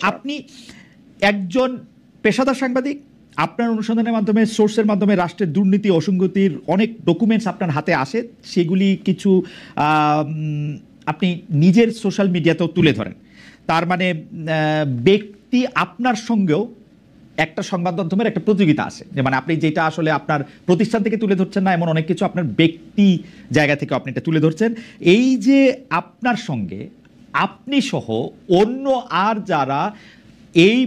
আপনি একজন পেশাদার সাংবাদিক, আপনার অনুসন্ধানের মাধ্যমে, সোর্সের মাধ্যমে রাষ্ট্রের দুর্নীতি অসঙ্গতির অনেক ডকুমেন্টস আপনার হাতে আসে, সেগুলি কিছু আপনি নিজের সোশ্যাল মিডিয়াতেও তুলে ধরেন। তার মানে ব্যক্তি আপনার সঙ্গেও একটা সংবাদ মাধ্যমের একটা প্রতিযোগিতা আছে, যে মানে আপনি যেটা আসলে আপনার প্রতিষ্ঠান থেকে তুলে ধরছেন না, এমন অনেক কিছু আপনার ব্যক্তি জায়গা থেকে আপনি এটা তুলে ধরছেন। এই যে আপনার সঙ্গে আপনি সহ অন্য আর যারা এই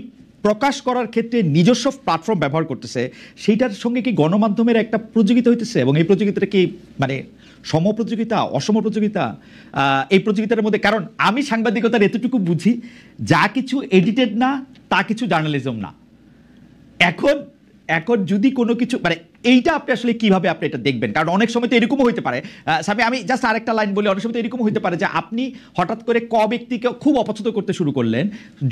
প্রকাশ করার ক্ষেত্রে নিজস্ব প্ল্যাটফর্ম ব্যবহার করতেছে, সেইটার সঙ্গে কি গণমাধ্যমের একটা প্রতিযোগিতা হইতেছে? এবং এই প্রতিযোগিতাটা কি মানে সম প্রতিযোগিতা, অসম প্রতিযোগিতা? এই প্রতিযোগিতার মধ্যে, কারণ আমি সাংবাদিকতার এতটুকু বুঝি, যা কিছু এডিটেড না তা কিছু জার্নালিজম না। এখন এখন যদি কোনো কিছু মানে এইটা আপনি আসলে কিভাবে আপনি এটা দেখবেন? কারণ অনেক সময় তো এরকমও হইতে পারে, সামি আমি জাস্ট আরেকটা লাইন বলি, অনেক সময় তো এরকমও হইতে পারে যে আপনি হঠাৎ করে ক ব্যক্তিকে খুব অপছন্দ করতে শুরু করলেন।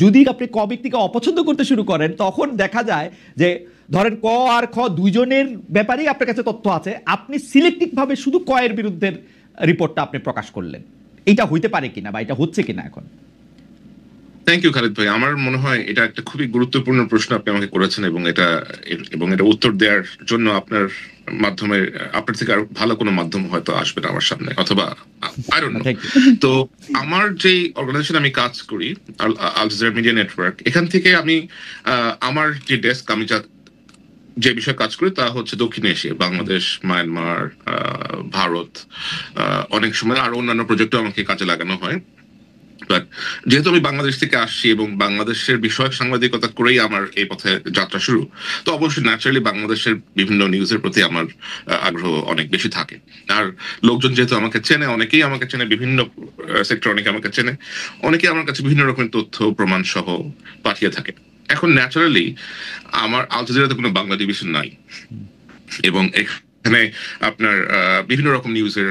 যদি আপনি ক ব্যক্তিকে অপছন্দ করতে শুরু করেন, তখন দেখা যায় যে ধরেন ক আর খ দুইজনের ব্যাপারেই আপনার কাছে তথ্য আছে, আপনি সিলেক্টিভভাবে শুধু ক এর বিরুদ্ধে রিপোর্টটা আপনি প্রকাশ করলেন। এটা হইতে পারে কিনা বা এটা হচ্ছে কিনা এখন? থ্যাংক ইউ খালিদ ভাই। আমার মনে হয় এটা একটা খুবই গুরুত্বপূর্ণ প্রশ্ন আপনি আমাকে করেছেন, এবং এটা উত্তর দেওয়ার জন্য আপনার মাধ্যমে, আপনার থেকে আরো ভালো কোনো মাধ্যম হয়তো আসবে না আমার সামনে, অথবা আই ডোন্ট নো। তো আমার যে অর্গানাইজেশন আমি কাজ করি, আল জাজিরা মিডিয়া নেটওয়ার্ক, এখান থেকে আমি আমার যে ডেস্ক, আমি যে বিষয়ে কাজ করি তা হচ্ছে দক্ষিণ এশিয়া, বাংলাদেশ, মায়ানমার, ভারত, অনেক সময় আরো অন্যান্য প্রজেক্টও আমাকে কাজে লাগানো হয়। বাট যেহেতু আমি বাংলাদেশ থেকে আসছি এবং বাংলাদেশের বিষয়ক সাংবাদিকতা করেই আমার এই পথে যাত্রা শুরু, তো অবশ্যই ন্যাচারালি বাংলাদেশের বিভিন্ন নিউজের প্রতি আমার আগ্রহ অনেক বেশি থাকে। আর লোকজন যেহেতু আমাকে চেনে, অনেকেই আমাকে চেনে, বিভিন্ন সেক্টর অনেকে আমাকে চেনে, অনেকেই আমার কাছে বিভিন্ন রকমের তথ্য প্রমাণ সহ পাঠিয়ে থাকে। এখন ন্যাচারালি আমার আল জাজিরাতে কোনো বাংলা ডিভিশন নাই, এবং এখানে আপনার বিভিন্ন রকম নিউজের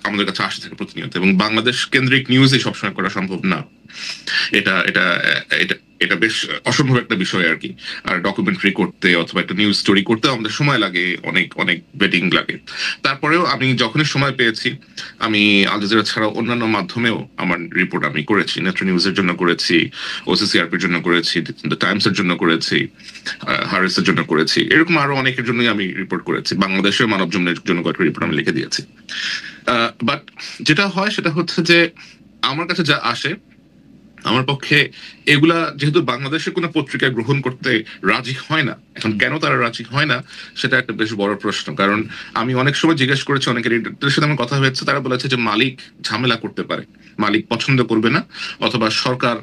আমাদের কাছে আসতে থাকে প্রতিনিয়ত, এবং বাংলাদেশ কেন্দ্রিক নিউজই সবসময় করা সম্ভব না। এটা এটা এটা এটা বেশ অসম্ভব একটা বিষয় আর কি। আর ডকুমেন্টারি করতে অথবা একটা নিউজ স্টোরি করতে আমাদের সময় লাগে, অনেক অনেক বেটিং লাগে। তারপরেও আমি যখনই সময় পেয়েছি, আমি আল জাজিরা ছাড়াও অন্যান্য মাধ্যমেও আমার রিপোর্ট আমি করেছি। নেত্র নিউজের জন্য করেছি, ওসিসিআরপির জন্য করেছি, দ্য টাইমসের জন্য করেছি, হারিসের জন্য করেছি, এরকম আরো অনেকের জন্যই আমি রিপোর্ট করেছি। বাংলাদেশের মানব জমিনের জন্য কয়েকটা রিপোর্ট আমি লিখে দিয়েছি। বাট যেটা হয় সেটা হচ্ছে যে আমার কাছে যা আসে, আমার পক্ষে এগুলা যেহেতু বাংলাদেশের কোনো পত্রিকায় গ্রহণ করতে রাজি হয় না। এখন কেন তারা রাজি হয় না সেটা একটা বেশ বড় প্রশ্ন। কারণ আমি অনেক সময় জিজ্ঞেস করেছি, অনেকের এডিটরের সাথে আমার কথা হয়েছে, তারা বলেছে যে মালিক ঝামেলা করতে পারে, মালিক পছন্দ করবে না, অথবা সরকার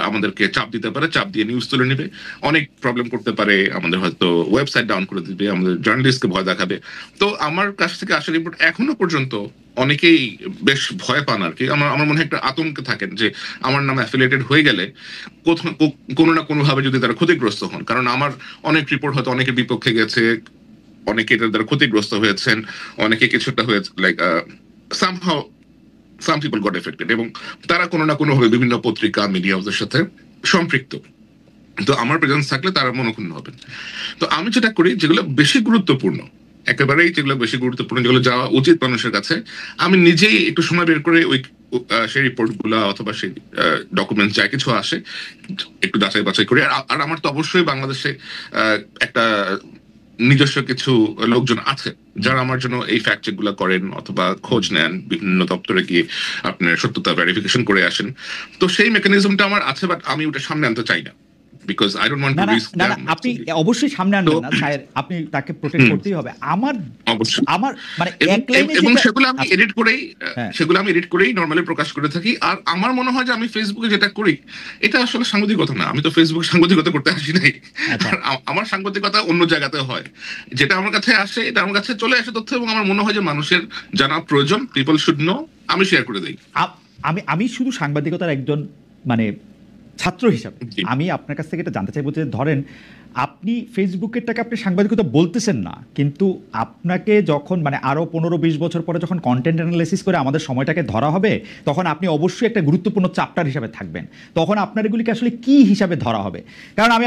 আমাদেরকে চাপ দিতে পারে, চাপ দিয়ে নিউজ তুলে নেবে, অনেক প্রবলেম করতে পারে, আমাদের হয়তো ওয়েবসাইট ডাউন করে দিবে, আমাদের জার্নালিস্টকে ভয় দেখাবে। তো আমার কাছ থেকে আসা রিপোর্ট এখনো পর্যন্ত অনেকেই বেশ ভয় পান আর কি। আমার মনে হয় একটা আতঙ্কে থাকেন যে আমার নামে অ্যাফিলিয়েটেড হয়ে গেলে কোনো না কোনো ভাবে যদি তারা ক্ষতিগ্রস্ত হন। কারণ আমার অনেক রিপোর্ট হয়তো অনেকের বিপক্ষে গেছে, অনেকে এটার দ্বারা ক্ষতিগ্রস্ত হয়েছেন, অনেকে কিছুটা হয়েছে, like somehow some people goat affected, এবং তারা কোনো না কোনো ভাবে বিভিন্ন পত্রিকা, মিডিয়া হাউসের সাথে সম্পৃক্ত। তো আমার প্রেজেন্স থাকলে তারা মনোক্ষুণ্ণ হবেন। তো আমি যেটা করি, যেগুলো বেশি গুরুত্বপূর্ণ, একেবারেই যেগুলো বেশি গুরুত্বপূর্ণ, যেগুলো যাওয়া উচিত মানুষের কাছে, আমি নিজেই একটু সময় বের করে ওই সেই রিপোর্ট গুলা অথবা সেই ডকুমেন্ট যা কিছু আসে একটু যাচাই বাছাই করি। আর আমার তো অবশ্যই বাংলাদেশে একটা নিজস্ব কিছু লোকজন আছে যারা আমার জন্য এই ফ্যাক্ট চেক গুলা করেন অথবা খোঁজ নেন, বিভিন্ন দপ্তরে গিয়ে আপনার সত্যতা ভেরিফিকেশন করে আসেন। তো সেই মেকানিজমটা আমার আছে, বাট আমি ওটা সামনে আনতে চাই না, because I don't want to risk them. আপনি অবশ্যই সামনে আনবেন না স্যার, আপনি তাকে প্রোটেক্ট করতেই হবে। আমার মানে এক লাইনে, এবং সেগুলো আমি এডিট করেই নরমালি প্রকাশ করে থাকি। আর আমার মনে হয় যে আমি ফেসবুকে যেটা করি এটা আসলে সাংবাদিকতা না, আমি তো ফেসবুকে সাংবাদিকতা করতে আসি নাই। আমার সাংবাদিকতা অন্য জায়গাতে হয়, যেটা আমার কাছে আসে, এটা আমার কাছে চলে আসে তথ্য, এবং আমার মনে হয় যে মানুষের জানা প্রয়োজন, পিপল শুড নো, আমি শেয়ার করে দিই। আমি শুধু সাংবাদিকতার একজন মানে ছাত্র হিসাবে আমি আপনার কাছ থেকে এটা জানতে চাইবো যে ধরেন আপনি ফেসবুকেরটাকে আপনি সাংবাদিকতা বলতেছেন না, কিন্তু আপনাকে যখন মানে আরও 15-20 বছর পরে যখন কন্টেন্ট অ্যানালাইসিস করে আমাদের সময়টাকে ধরা হবে, তখন আপনি অবশ্যই একটা গুরুত্বপূর্ণ চ্যাপ্টার হিসাবে থাকবেন। তখন আপনার এগুলিকে আসলে কি হিসাবে ধরা হবে? কারণ আমি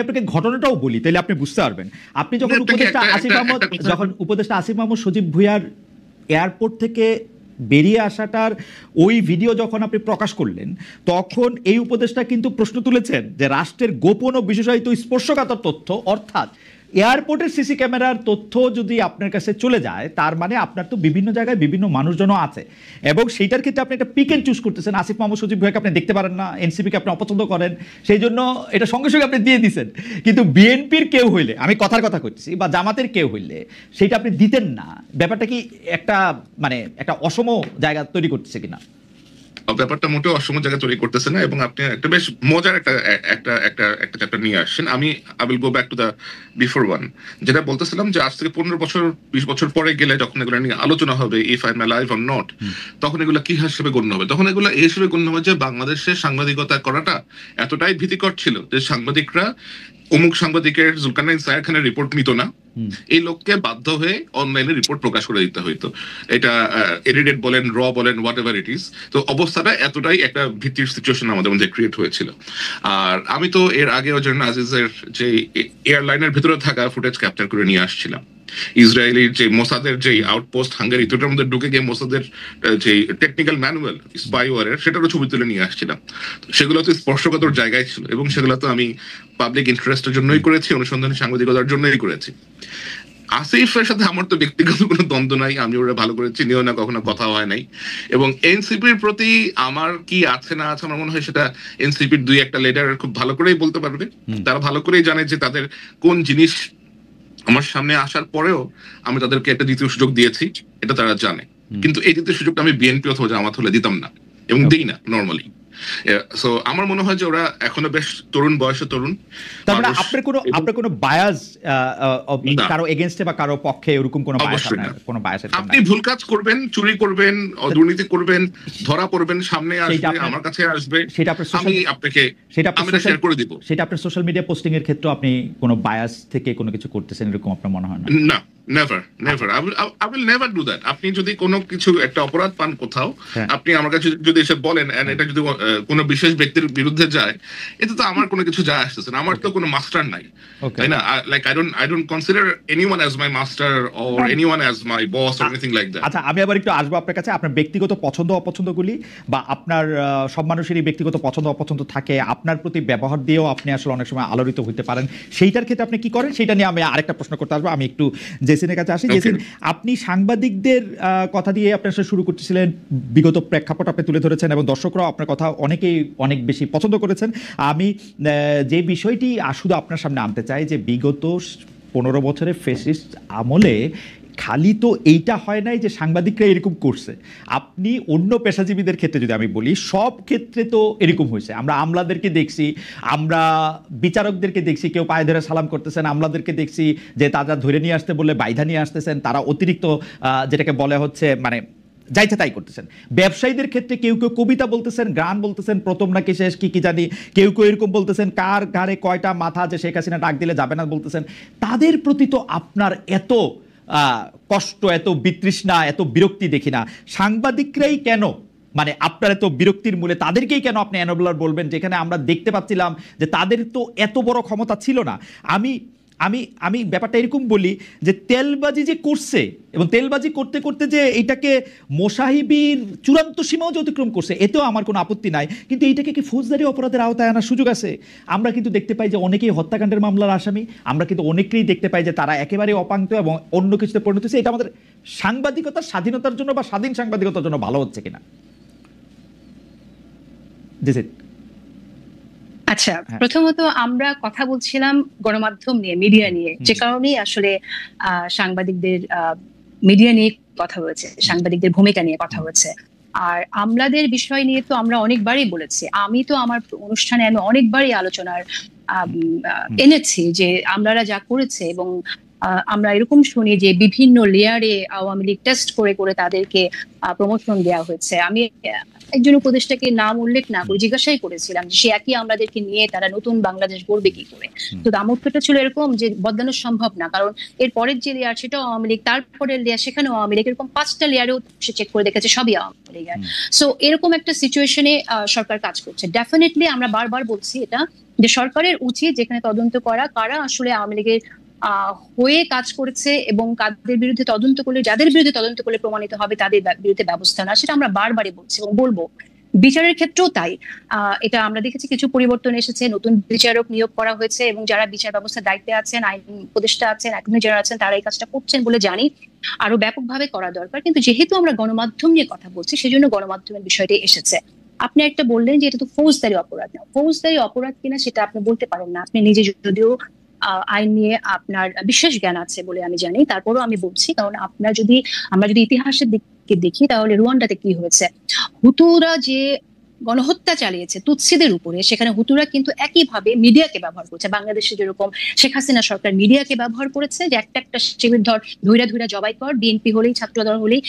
আপনাকে ঘটনাটাও বলি, তাহলে আপনি বুঝতে পারবেন। আপনি যখন উপদেষ্টা আসিফ মাহমুদ সজীব ভুঁইয়ার এয়ারপোর্ট থেকে বেরিয়ে আসাটার ওই ভিডিও যখন আপনি প্রকাশ করলেন, তখন এই উপদেষ্টা কিন্তু প্রশ্ন তুলেছেন যে রাষ্ট্রের গোপন ও বিশেষায়িত স্পর্শকাতর তথ্য, অর্থাৎ এয়ারপোর্টের সিসি ক্যামেরার তথ্য যদি আপনার কাছে চলে যায়, তার মানে আপনার তো বিভিন্ন জায়গায় বিভিন্ন মানুষজনও আছে, এবং সেইটার ক্ষেত্রে আপনি একটা পিক এন্ড চুজ করতেছেন। আসিফ মাহমুদ সজীব ভাইকে আপনি দেখতে পারেন না, এনসিপিকে আপনি অপছন্দ করেন, সেই জন্য এটা সঙ্গে সঙ্গে আপনি দিয়ে দিচ্ছেন। কিন্তু বিএনপির কেউ হইলে, আমি কথার কথা করছি, বা জামাতের কেউ হইলে সেইটা আপনি দিতেন না। ব্যাপারটা কি একটা মানে একটা অসম জায়গা তৈরি করতেছে কিনা? ব্যাপারটা মোটেও অসম জায়গায় তৈরি করতেছে না, এবং আপনি একটা বেশ মজার একটা একটা একটা একটা চ্যাপ্টার নিয়ে আসছেন। আমি I will go back to the before one, যেটা বলতেছিলাম যে আজ থেকে 15 বছর 20 বছর পরে গেলে যখন এগুলো নিয়ে আলোচনা হবে, if I am alive or not, তখন এগুলো কি হিসেবে গণ্য হবে? তখন এগুলো এই হিসেবে গণ্য হবে যে বাংলাদেশে সাংবাদিকতা করাটা এতটাই ভীতিকর ছিল যে সাংবাদিকরা অমুক সাংবাদিকের জুলকারনাইন সায়ের খানের রিপোর্ট নিত না, এই লোককে বাধ্য হয়ে অনলাইনে রিপোর্ট প্রকাশ করে দিতে হইতো। এটা এডিটেড বলেন, র বলেন, হোয়াট এভার ইট ইজ। তো অবস্থাটা এতটাই একটা ভীতির সিচুয়েশন আমাদের মধ্যে ক্রিয়েট হয়েছিল। আর আমি তো এর আগেও জন্য আজিজের যে এয়ারলাইনের ভিতরে থাকা ফুটেজ ক্যাপচার করে নিয়ে আসছিলাম। ইসরায়েলির যে মোসাদের যে আউটপোস্ট হাঙ্গেরি, দুটোর মধ্যে ঢুকে গিয়ে মোসাদের যে টেকনিক্যাল ম্যানুয়াল স্পাইওয়ারের, সেটারও ছবি তুলে নিয়ে আসছিলাম। সেগুলো তো স্পর্শকাতর জায়গায় ছিল, এবং সেগুলো তো আমি পাবলিক ইন্টারেস্টের জন্যই করেছি, অনুসন্ধানী সাংবাদিকতার জন্যই করেছি। আসিফের সাথে আমার তো ব্যক্তিগত কোনো দ্বন্দ্ব নাই, আমি ওরা ভালো করে চিনিও না, কখনো কথা হয় নাই। এবং এনসিপির প্রতি আমার কি আছে না আছে, আমার মনে হয় সেটা এনসিপির 2-1 লিডার খুব ভালো করেই বলতে পারবে। তারা ভালো করেই জানে যে তাদের কোন জিনিস আমার সামনে আসার পরেও আমি তাদেরকে একটা দ্বিতীয় সুযোগ দিয়েছি, এটা তারা জানে। কিন্তু এই দ্বিতীয় সুযোগটা আমি বিএনপি অথবা জামাত হলে দিতাম না, এবং দিই না নর্মালি। সো আমার মনে হয় যে ওরা এখনো বেশ তরুণ বয়সে তরুণ। তারপরে আপনার কোনো বায়াস কারো এগেইনস্টে বা কারো পক্ষে এরকম কোনো বায়াস কোনো বায়াস? আপনি ভুল কাজ করবেন, চুরি করবেন, দুর্নীতি করবেন, ধরা পড়বেন, সামনে আসবে, আমার কাছে আসবে, আমি আপনাকে আমি শেয়ার করে দিব। সেটা আপনার সোশ্যাল মিডিয়া পোস্টিং এর ক্ষেত্রে আপনি কোনো বায়াস থেকে কোনো কিছু করতেছেন এরকম আপনার মনে হয় না? না, never never, I will never do that. আপনি যদি কোনো কিছু একটা অপরাধ পান কোথাও, আপনি আমার কাছে যদি এসে বলেন, এন্ড এটা যদি কোনো বিশেষ ব্যক্তির বিরুদ্ধে যায়, এতে তো আমার কোনো কিছু যায় আসতেছে না। আমার তো কোনো মাস্টার নাই, তাই না? Like I don't consider anyone as my master or anyone as my boss or anything like that. আচ্ছা, আমি আবার একটু আসবো আপনার কাছে। আপনার ব্যক্তিগত পছন্দ অপছন্দগুলি, বা আপনার সব মানুষেরই ব্যক্তিগত পছন্দ অপছন্দ থাকে, আপনার প্রতি ব্যবহার দিয়েও আপনি আসলে অনেক সময় আলোড়িত হতে পারেন, সেইটার ক্ষেত্রে আপনি কি করেন সেটা নিয়ে আমি আরেকটা প্রশ্ন করতে আসবো। আমি একটু জেসিনের কাছে আসি। জেসিন, আপনি সাংবাদিকদের কথা দিয়ে আপনার সাথে শুরু করতেছিলেন, বিগত প্রেক্ষাপট আপনি তুলে ধরেছেন, এবং দর্শকরাও আপনার কথা অনেকেই অনেক বেশি পছন্দ করেছেন। আমি যে বিষয়টি শুধু আপনার সামনে আনতে চাই, যে বিগত 15 বছরের ফ্যাসিস্ট আমলে খালি তো এইটা হয় নাই যে সাংবাদিকরা এরকম করছে। আপনি অন্য পেশাজীবীদের ক্ষেত্রে যদি আমি বলি, সব ক্ষেত্রে তো এরকম হয়েছে। আমরা আমলাদেরকে দেখছি, আমরা বিচারকদেরকে দেখছি, কেউ পায়ে ধরে সালাম করতেছেন, আমলাদেরকে দেখছি যে তারা ধরে নিয়ে আসতে বললে বাইধা নিয়ে আসতেছেন, তারা অতিরিক্ত যেটাকে বলে হচ্ছে মানে যাইতে তাই করতেছেন। ব্যবসায়ীদের ক্ষেত্রে কেউ কেউ কবিতা বলতেছেন, গান বলতেছেন, প্রথম নাকি শেষ কি জানি, কেউ কেউ এরকম বলতেছেন, কার ঘাড়ে কয়টা মাথা, যে শেখ হাসিনা ডাক দিলে যাবে না বলতেছেন। তাদের প্রতি তো আপনার এত কষ্ট, এত বিতৃষ্ণা, এত বিরক্তি দেখি না। সাংবাদিকরাই কেন মানে আপনার এত বিরক্তির মূলে তাদেরকেই কেন আপনি এনবলার বলবেন, যেখানে আমরা দেখতে পাচ্ছিলাম যে তাদের তো এত বড় ক্ষমতা ছিল না? আমি আমি আমি ব্যাপারটা এরকম বলি যে তেলবাজি যে করছে, এবং তেলবাজি করতে করতে যে এটাকে মোসাহিবির চূড়ান্ত সীমাও যে অতিক্রম করছে, এতেও আমার কোনো আপত্তি নাই। কিন্তু এইটাকে কি ফৌজদারি অপরাধের আওতায় আনার সুযোগ আছে? আমরা কিন্তু দেখতে পাই যে অনেকেই হত্যাকাণ্ডের মামলার আসামি, আমরা কিন্তু অনেকেই দেখতে পাই যে তারা একেবারে অপাঙ্ক্ত এবং অন্য কিছুতে পরিণত হচ্ছে। এটা আমাদের সাংবাদিকতার স্বাধীনতার জন্য বা স্বাধীন সাংবাদিকতার জন্য ভালো হচ্ছে কিনা? আচ্ছা, প্রথমত আমরা কথা বলছিলাম গণমাধ্যম নিয়ে, মিডিয়া নিয়ে, যে কারণেই আসলে সাংবাদিকদের মিডিয়া নিয়ে কথা হয়েছে, সাংবাদিকদের ভূমিকা নিয়ে কথা হয়েছে। আর আমলাদের বিষয় নিয়ে তো আমরা অনেকবারই বলেছি। আমি তো আমার অনুষ্ঠানে আমি অনেকবারই আলোচনার এনেছি যে আমলারা যা করেছে, এবং আমরা এরকম শুনি যে বিভিন্ন লেয়ারে আওয়ামী লীগ টেস্ট করে করে তাদেরকে প্রমোশন দেওয়া হয়েছে। আমি একজন উপদেষ্টাকে নাম উল্লেখ না করে জিজ্ঞাসাই করেছিলাম যে সে একই আমাদেরকে নিয়ে তারা নতুন বাংলাদেশ গড়বে কি করে। তো দামোত্তরটা ছিল এরকম যে বদলানো সম্ভব না, কারণ এর পরের যে লেয়ার সেটাও আওয়ামী লীগ, তারপরের লেয়ার সেখানেও আওয়ামী লীগ, এরকম 5টা লেয়ারেও সে চেক করে দেখেছে সবই আওয়ামী লীগের। সো এরকম একটা সিচুয়েশনে সরকার কাজ করছে। ডেফিনেটলি আমরা বারবার বলছি এটা, যে সরকারের উচিত যেখানে তদন্ত করা কারা আসলে আওয়ামী লীগের হয়ে কাজ করেছে এবং কাদের বিরুদ্ধে তদন্ত করলে, যাদের বিরুদ্ধে তদন্ত করলে প্রমাণিত হবে তাদের বিরুদ্ধে ব্যবস্থা না, সেটা আমরা বারবারই বলছি এবং বলবো। বিচারের ক্ষেত্রেও তাই। এটা আমরা দেখেছি কিছু পরিবর্তন এসেছে, নতুন বিচারক নিয়োগ করা হয়েছে এবং যারা বিচার ব্যবস্থার দায়িত্বে আছেন, আইন উপদেষ্টা আছেন, অ্যাটর্নি জেনারেল আছেন, তারা এই কাজটা করছেন বলে জানি। আরো ব্যাপকভাবে করা দরকার, কিন্তু যেহেতু আমরা গণমাধ্যম নিয়ে কথা বলছি সেজন্য গণমাধ্যমের বিষয়টি এসেছে। আপনি একটা বললেন যে এটা তো ফৌজদারি অপরাধ না, ফৌজদারি অপরাধ কিনা সেটা আপনি বলতে পারেন না। আপনি নিজে যদিও আইন নিয়ে আপনার বিশেষ জ্ঞান আছে বলে আমি জানি, তারপরেও আমি বলছি, কারণ আমরা যদি ইতিহাসের দিকে দেখি তাহলে রুয়ান্ডাতে কি হয়েছে, হুতুরা যে গণহত্যা চালিয়েছে তুৎসিদের উপরে, সেখানে হুতুরা কিন্তু একইভাবে মিডিয়াকে ব্যবহার করছে। বাংলাদেশে যেরকম শেখ হাসিনা সরকার মিডিয়াকে ব্যবহার করেছে যে একটা শিবির ধৈরা জবাই কর, বিএনপি হলেই ছাত্রদল হলেই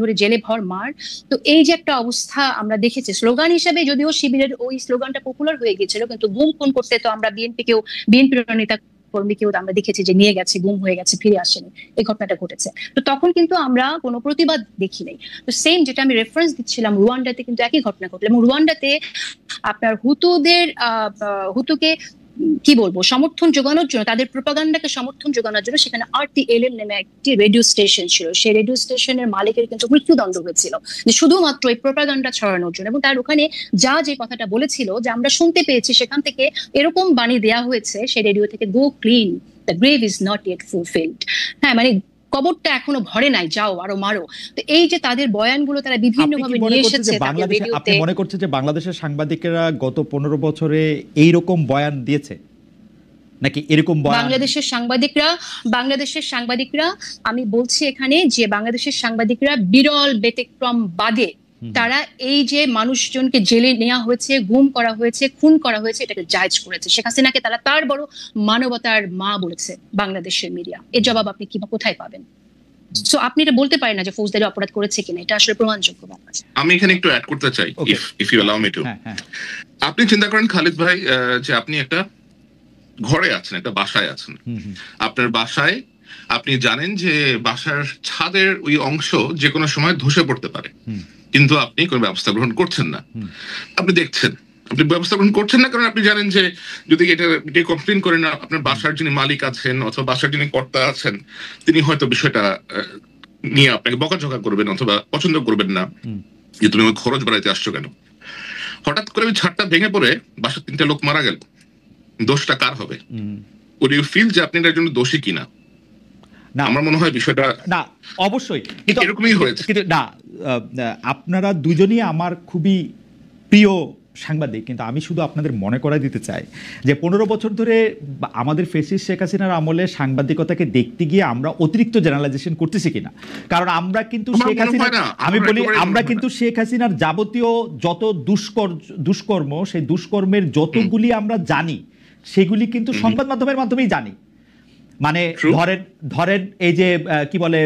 ধরে জেলে ভর মার। তো এই যে একটা অবস্থা আমরা দেখেছি, স্লোগান হিসেবে যদিও শিবিরের ওই স্লোগানটা পপুলার হয়ে গিয়েছিল, কিন্তু গুম খুন করতে তো আমরা বিএনপির নেতা কর্মীকেও আমরা দেখেছি যে নিয়ে গেছে, গুম হয়ে গেছে, ফিরে আসেনি, এই ঘটনাটা ঘটেছে। তো তখন কিন্তু আমরা কোনো প্রতিবাদ দেখি নাই। তো সেম যেটা আমি রেফারেন্স দিচ্ছিলাম, রুয়ান্ডাতে কিন্তু একই ঘটনা ঘটলো এবং রুয়ান্ডাতে আপনার হুতুকে কি বলবো সমর্থন যোগানোর জন্য, তাদের প্রোপাগান্ডাকে সমর্থন যোগানোর জন্য সেখানে RTLM নামে একটি রেডিও স্টেশন ছিল। সেই রেডিও স্টেশনের মালিকের কিন্তু মৃত্যুদণ্ড হয়েছিল যে শুধুমাত্র এই প্রোপাগান্ডা ছড়ানোর জন্য। এবং তার ওখানে যে কথাটা বলেছিল যে আমরা শুনতে পেয়েছি, সেখান থেকে এরকম বাণী দেয়া হয়েছে সেই রেডিও থেকে, go clean, the grave is not yet fulfilled. হ্যাঁ, মানে কবরটা এখনো ভরে নাই, যাও আরো মারো। তো এই যে তাদের বয়ানগুলো তারা বিভিন্ন ভাবে নিয়ে এসেছে তাদের রেডিওতে। আপনি মনে করছেন যে বাংলাদেশের সাংবাদিকেরা গত 15 বছরে এইরকম বয়ান দিয়েছে নাকি এরকম বয়ান? বাংলাদেশের সাংবাদিকরা আমি বলছি এখানে যে বাংলাদেশের সাংবাদিকরা বিরল ব্যতিক্রম বাদে তারা এই যে মানুষজনকে জেলে নেওয়া হয়েছে, গুম করা হয়েছে, খুন করা হয়েছে, এটাকে জায়েজ করেছে। শেখ হাসিনাকে তারা তার বড় মানবতার মা বলেছে বাংলাদেশের মিডিয়া। এর জবাব আপনি কোথায় পাবেন? সো আপনি এটা বলতে পারেন না যে ফৌজদারি অপরাধ করেছে কিনা, এটা আসলে প্রমাণযোগ্য ব্যাপার। আমি এখানে একটু অ্যাড করতে চাই, if you allow me to. আপনি চিন্তা করেন খালিদ ভাই যে আপনি একটা ঘরে আছেন, একটা বাসায় আছেন। আপনার বাসায় আপনি জানেন যে বাসার ছাদের ওই অংশ যে কোনো সময় ধসে পড়তে পারে, কিন্তু আপনি কোনো ব্যবস্থা গ্রহণ করছেন না। আপনি দেখছেন, আপনি ব্যবস্থা গ্রহণ করছেন না কারণ আপনি জানেন যে যদি এটা কমপ্লেন করেন না, আপনার বাসার যিনি মালিক আছেন অথবা বাসার যিনি কর্তা আছেন তিনি হয়তো বিষয়টা নিয়ে আপনাকে বকাঝকা করবেন অথবা পছন্দ করবেন না যে তুমি আমার খরচ বাড়াইতে আসছো কেন। হঠাৎ করে ওই ছাদটা ভেঙে পড়ে বাসার 3টা লোক মারা গেল, দোষটা কার হবে? উড ইউ ফিল যে আপনি এটার জন্য দোষী কিনা? না, আমার মনে হয় বিষয়টা না, অবশ্যই এরকমই হয়েছে। কিন্তু না, আপনারা দুজনই আমার খুবই প্রিয় সাংবাদিক, কিন্তু আমি শুধু আপনাদের মনে করাই দিতে চাই যে 15 বছর ধরে আমাদের ফ্যাসিস্ট শেখ হাসিনার আমলে সাংবাদিকতাকে দেখতে গিয়ে আমরা অতিরিক্ত জেনারেলাইজেশন করতেছি কিনা। কারণ আমরা কিন্তু শেখ হাসিনা, আমি বলি আমরা কিন্তু শেখ হাসিনার যাবতীয় যত দুষ্কর্ম, সেই দুষ্কর্মের যতগুলি আমরা জানি সেগুলি কিন্তু সংবাদ মাধ্যমের মাধ্যমেই জানি। মানে ধরেন এই যে কি বলে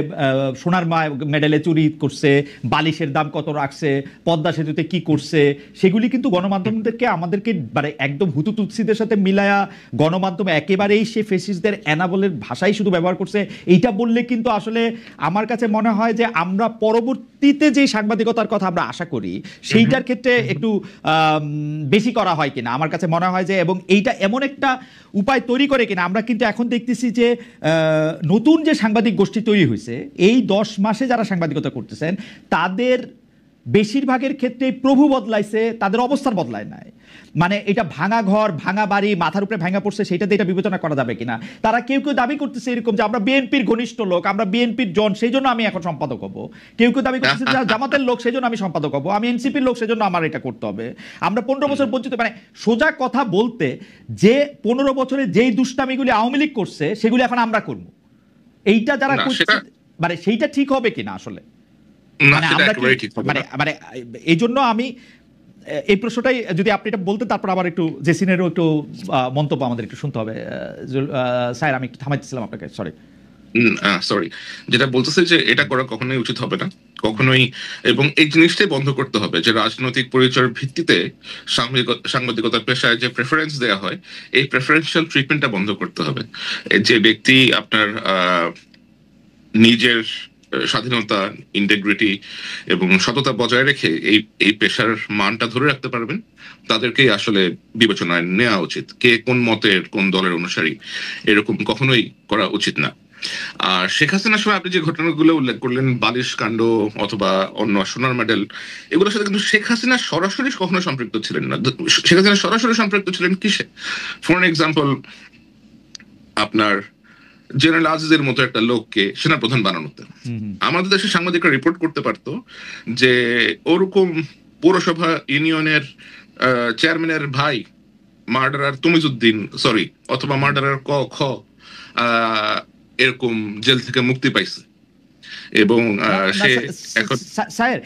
সোনার মেডেলে চুরি করছে, বালিশের দাম কত রাখছে, পদ্মা সেতুতে কি করছে, সেগুলি কিন্তু গণমাধ্যমদেরকে আমাদেরকে মানে একদম হুতু তুৎসিদের সাথে মিলায়া গণমাধ্যম একেবারেই সে ফেসিস্টদের অ্যানাবলের ভাষাই শুধু ব্যবহার করছে। এইটা বললে কিন্তু আসলে আমার কাছে মনে হয় যে আমরা পরবর্তীতে যে সাংবাদিকতার কথা আমরা আশা করি সেইটার ক্ষেত্রে একটু বেশি করা হয় কিনা আমার কাছে মনে হয় যে, এবং এইটা এমন একটা উপায় তৈরি করে কিনা। আমরা কিন্তু এখন দেখতেছি যে নতুন যে সাংবাদিক গোষ্ঠী তৈরি হয়েছে এই 10 মাসে যারা সাংবাদিকতা করতেছেন তাদের বেশিরভাগের ক্ষেত্রে প্রভু বদলাইছে, তাদের অবস্থার বদলায় নাই। মানে এটা ভাঙা ঘর, ভাঙা বাড়ি, মাথার উপরে ভাঙা পড়ছে, সেটাতে এটা বিবেচনা করা যাবে কিনা। তারা কেউ দাবি করতেছে এরকম যে আমরা বিএনপির ঘনিষ্ঠ লোক, আমরা বিএনপির জন, সেই জন্য আমি এখন সম্পাদক হবো। কেউ দাবি করতেছে যারা জামাতের লোক সেই জন্য আমি সম্পাদক হবো, আমি এনসিপির লোক সেই জন্য আমার এটা করতে হবে। আমরা 15 বছর বঞ্চিত, মানে সোজা কথা বলতে যে 15 বছরে যেই দুষ্টামিগুলি আওয়ামী লীগ করছে সেগুলি এখন আমরা করবো, এইটা যারা করছে মানে সেইটা ঠিক হবে কিনা আসলে। মানে এই জন্য আমি এই প্রশ্নটাই যদি আপনি এটা বলতে, তারপর আবার একটু জেসিনেরও একটু মন্তব্য আমাদের একটু শুনতে হবে। স্যার আমি একটু থামাইতেছিলাম আপনাকে, সরি। যেটা বলতেছে যে এটা করা কখনোই উচিত হবে না, কখনোই, এবং এই জিনিসটাই বন্ধ করতে হবে যে রাজনৈতিক পরিচয়ের ভিত্তিতে সাংবাদিকতার পেশায় যে প্রেফারেন্স দেওয়া হয় এই প্রেফারেন্সিয়াল ট্রিটমেন্টটা বন্ধ করতে হবে। যে ব্যক্তি আপনার নিজের স্বাধীনতা, ইন্টিগ্রিটি এবং সততা বজায় রেখে এই পেশার মানটা ধরে রাখতে পারবেন, তাদেরকেই আসলে বিবেচনায় নেওয়া উচিত। কে কোন মতের, কোন দলের অনুসারী, এরকম কখনোই করা উচিত না। আর শেখ হাসিনার সময় আপনি যে ঘটনাগুলো উল্লেখ করলেন, বালিশ কাণ্ড অথবা অন্য সোনার মেডেল, এগুলোর সাথে কিন্তু শেখ হাসিনা সরাসরি কখনো সম্পৃক্ত ছিলেন না। শেখ হাসিনা সরাসরি সম্পৃক্ত ছিলেন কিসে? ফর এক্সাম্পল, আপনার জেনারেল আজিজের মতো একটা লোককে সেনাপ্রধান বানানোতে আমাদের দেশের সাংবাদিকরা রিপোর্ট করতে পারতো যে ওরকম পৌরসভা ইউনিয়নের চেয়ারম্যানের ভাই মার্ডারার তমিজউদ্দিন, সরি, অথবা মার্ডারার ক খ এরকম জেল থেকে মুক্তি পাইছে এবং সে এখন স্যার